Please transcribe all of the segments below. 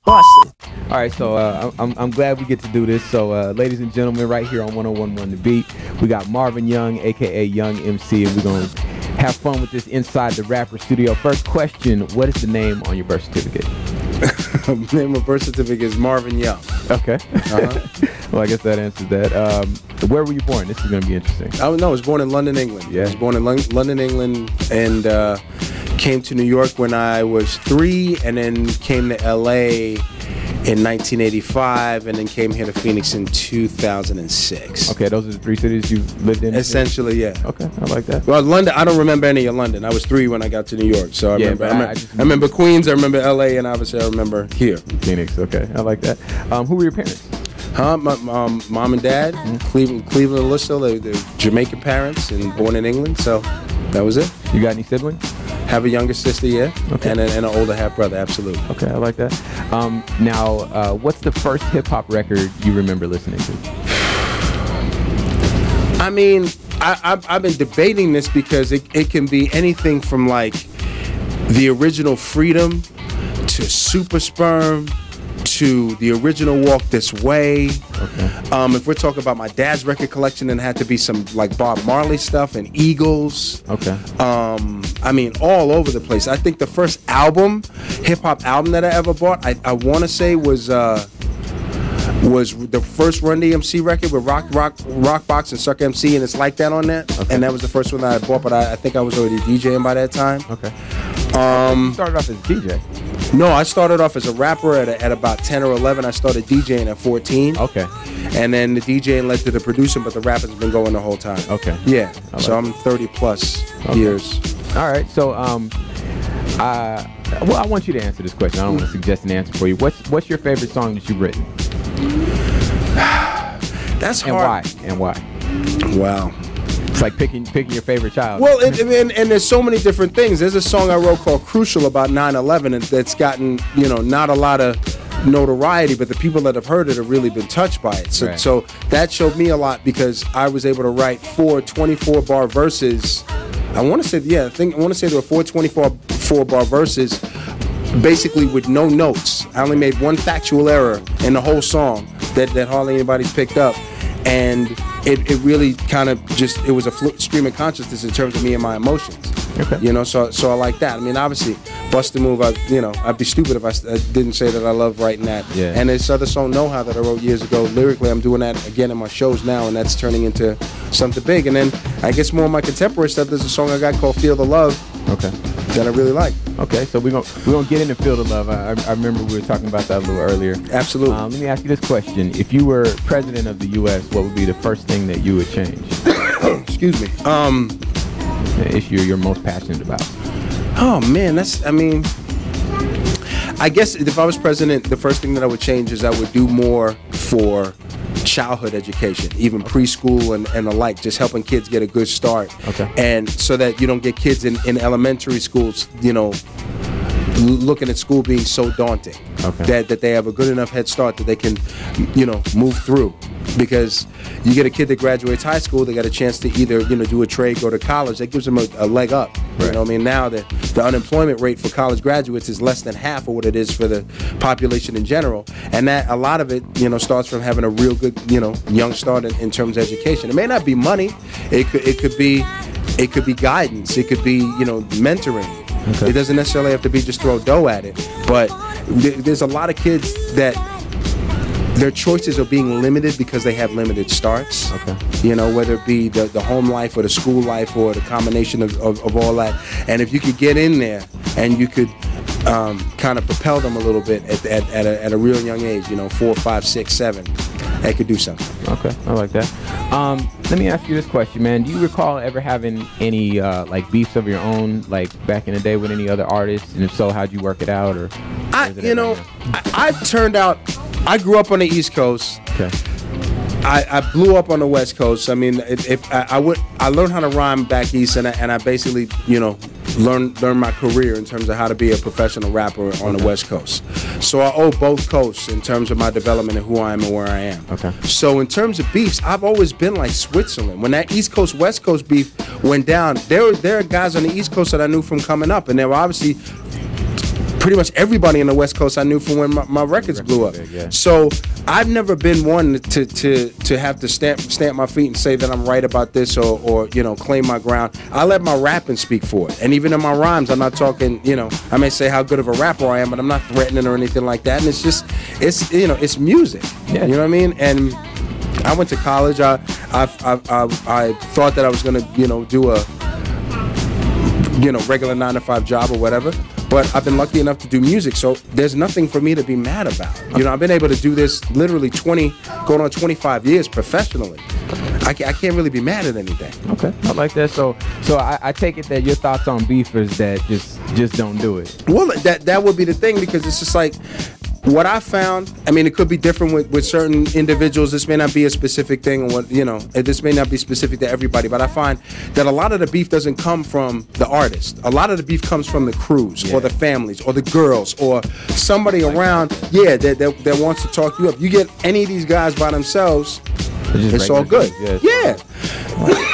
Busted. All right, so I'm glad we get to do this. So, ladies and gentlemen, right here on 101.1 The Beat, we got Marvin Young, aka Young MC, and we're gonna have fun with this inside the rapper studio. First question: what is the name on your birth certificate? Name of birth certificate is Marvin Young. Okay. Well, I guess that answers that. Where were you born? This is gonna be interesting. I was born in London, England. Yeah. I was born in London, England, and came to New York when I was 3, and then came to LA in 1985, and then came here to Phoenix in 2006. Okay, those are the 3 cities you've lived in? Essentially, yeah. Okay, I like that. Well, London, I don't remember any of London. I was 3 when I got to New York, so I remember Queens, I remember LA, and obviously I remember here. Phoenix, okay, I like that. Who were your parents? My mom and dad, Cleveland, Alyssa, they're Jamaican parents and born in England, so that was it. You got any siblings? Have a younger sister, yeah, okay. and an older half brother, absolutely. Okay, I like that. Now, what's the first hip hop record you remember listening to? I mean, I've been debating this because it can be anything from like the original Freedom to Super Sperm to the original Walk This Way. Okay. If we're talking about my dad's record collection, then it had to be some like Bob Marley stuff and Eagles. Okay. I mean, all over the place. I think the first hip hop album that I ever bought, I want to say was the first Run DMC record with Rock Box and Suck MC, and It's Like That on that. Okay. And that was the first one that I bought, but I think I was already DJing by that time. Okay. You started off as a DJ. No, I started off as a rapper at about 10 or 11. I started DJing at 14. Okay. And then the DJing led to the producing, but the rapping's been going the whole time. Okay. Yeah. Like so I'm 30 plus years. All right. So, well, I want you to answer this question. I don't want to suggest an answer for you. What's your favorite song that you've written? That's hard. And why? Wow. It's like picking your favorite child. Well, and there's so many different things. There's a song I wrote called Crucial about 9/11, and that's gotten, not a lot of notoriety, but the people that have heard it have really been touched by it. So, right. So that showed me a lot because I was able to write 4 24-bar verses. I want to say there were 4 24-bar verses, basically with no notes. I only made one factual error in the whole song that hardly anybody's picked up. And it really kind of it was a stream of consciousness in terms of me and my emotions. Okay. So I like that. I mean, obviously, Bust a Move, I'd be stupid if I didn't say that I love writing that. Yeah. And this other song, Know How, that I wrote years ago, lyrically, I'm doing that again in my shows now, and that's turning into something big. And then I guess more of my contemporary stuff, there's a song I got called Feel the Love. Okay. That I really like. Okay, so we're gonna get into Feel the Love. I remember we were talking about that a little earlier. Absolutely. Let me ask you this question: if you were president of the U.S., what would be the first thing that you would change? Excuse me. The issue you're most passionate about. Oh man, I guess if I was president, the first thing that I would change is I would do more for childhood education, even preschool and the like, just helping kids get a good start. Okay. And so that you don't get kids in elementary schools, looking at school being so daunting. Okay. That they have a good enough head start that they can, move through. Because you get a kid that graduates high school, they got a chance to either, do a trade, go to college. That gives them a leg up. Right. You know what I mean? Now the unemployment rate for college graduates is less than half of what it is for the population in general. And that a lot of it, starts from having a real good, young start in terms of education. It may not be money. It could be guidance. It could be, mentoring. Okay. It doesn't necessarily have to be just throw dough at it. But there's a lot of kids that their choices are being limited because they have limited starts. Okay. Whether it be the home life or the school life or the combination of all that. And if you could get in there and you could kind of propel them a little bit at a real young age, 4, 5, 6, 7, they could do something. Okay, I like that. Let me ask you this question, man. Do you recall ever having any beefs of your own, like back in the day with any other artists? And if so, how'd you work it out? Or I grew up on the East Coast. Okay. I blew up on the West Coast. I mean, I learned how to rhyme back east, and I basically, learned my career in terms of how to be a professional rapper on the West Coast. So I owe both coasts in terms of my development and who I am and where I am. Okay. So in terms of beefs, I've always been like Switzerland. When that East Coast West Coast beef went down, there are guys on the East Coast that I knew from coming up, and they were obviously pretty much everybody in the West Coast I knew from when my records blew up. Big, yeah. So I've never been one to have to stamp my feet and say that I'm right about this or claim my ground. I let my rapping speak for it. And even in my rhymes, I'm not talking, I may say how good of a rapper I am, but I'm not threatening or anything like that. And it's just, it's music. Yeah. You know what I mean? And I went to college. I thought that I was gonna, do a, regular 9-to-5 job or whatever. But I've been lucky enough to do music, so there's nothing for me to be mad about. I've been able to do this literally going on 25 years professionally. I can't really be mad at anything. Okay, I like that. So I take it that your thoughts on beef is that just don't do it. Well, that would be the thing, because it's just like, what I found, it could be different with certain individuals. This may not be a specific thing, or this may not be specific to everybody, but I find that a lot of the beef doesn't come from the artist. A lot of the beef comes from the crews, or the families, or the girls, or somebody around, that wants to talk you up. You get any of these guys by themselves, it's all good. Yeah.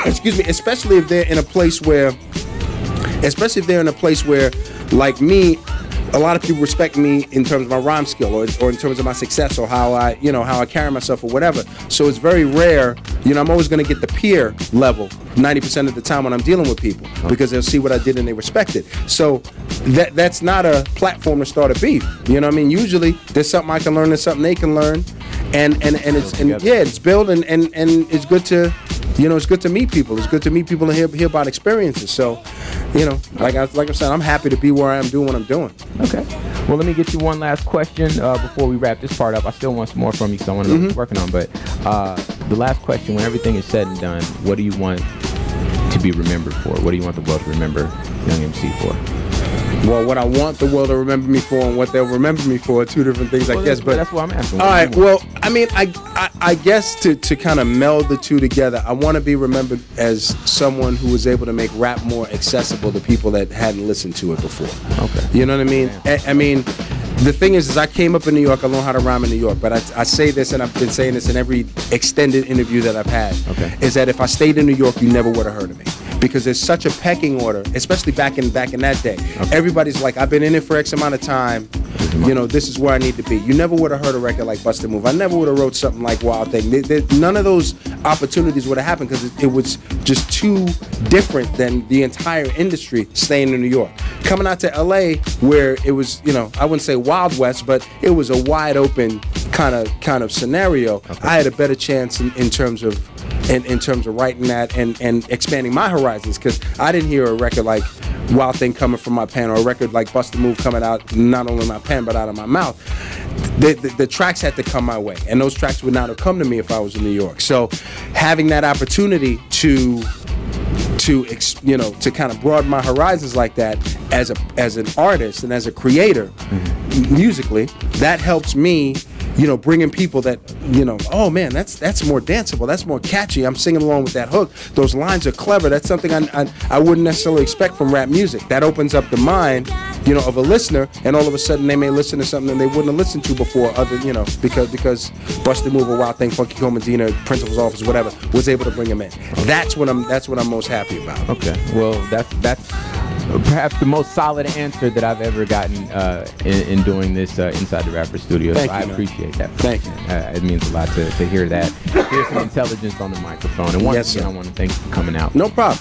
Excuse me. Especially if they're in a place where, like me, a lot of people respect me in terms of my rhyme skill or in terms of my success or how I carry myself or whatever. So it's very rare, I'm always going to get the peer level 90% of the time when I'm dealing with people, because they'll see what I did and they respect it. So that's not a platform to start a beef. You know what I mean? Usually there's something I can learn, there's something they can learn, and it's built and it's good to, it's good to meet people. It's good to meet people and hear about experiences. So, like I said, I'm happy to be where I am doing what I'm doing. Okay. Well, let me get you one last question before we wrap this part up. I still want some more from you because I want to know what you're working on. But the last question, when everything is said and done, what do you want to be remembered for? What do you want the world to remember Young MC for? Well, what I want the world to remember me for and what they'll remember me for are two different things, I guess. But that's what I'm asking. All right. Well, I guess to kind of meld the two together, I want to be remembered as someone who was able to make rap more accessible to people that hadn't listened to it before. Okay. You know what I mean? The thing is I came up in New York. I learned how to rhyme in New York. But I say this, and I've been saying this in every extended interview that I've had, is that if I stayed in New York, you never would have heard of me. Because there's such a pecking order, especially back in that day. Okay. Everybody's like, I've been in it for X amount of time. This is where I need to be. You never would have heard a record like Bust a Move. I never would have wrote something like Wild Thing. None of those opportunities would have happened because it was just too different than the entire industry staying in New York. Coming out to LA, where it was, I wouldn't say Wild West, but it was a wide open kind of scenario. Okay. I had a better chance in terms of writing that and expanding my horizons, because I didn't hear a record like Wild Thing coming from my pen, or a record like Bust a Move coming out not only my pen but out of my mouth. The tracks had to come my way, and those tracks would not have come to me if I was in New York. So having that opportunity to kind of broaden my horizons like that as an artist and as a creator, musically, that helps me, bringing people that, oh man, that's more danceable, that's more catchy. I'm singing along with that hook. Those lines are clever. That's something I wouldn't necessarily expect from rap music. That opens up the mind, of a listener, and all of a sudden they may listen to something they wouldn't have listened to before, because Bust a Move or Wild Thing, Funky Cole Medina, Principal's Office, whatever, was able to bring them in. That's what I'm most happy about. Okay. Well, that's perhaps the most solid answer that I've ever gotten in doing this inside the Rapper Studio. Thank so you, I appreciate that. Thank you. It means a lot to hear that. Hear some intelligence on the microphone. And once again, I want to thank you for coming out. No problem.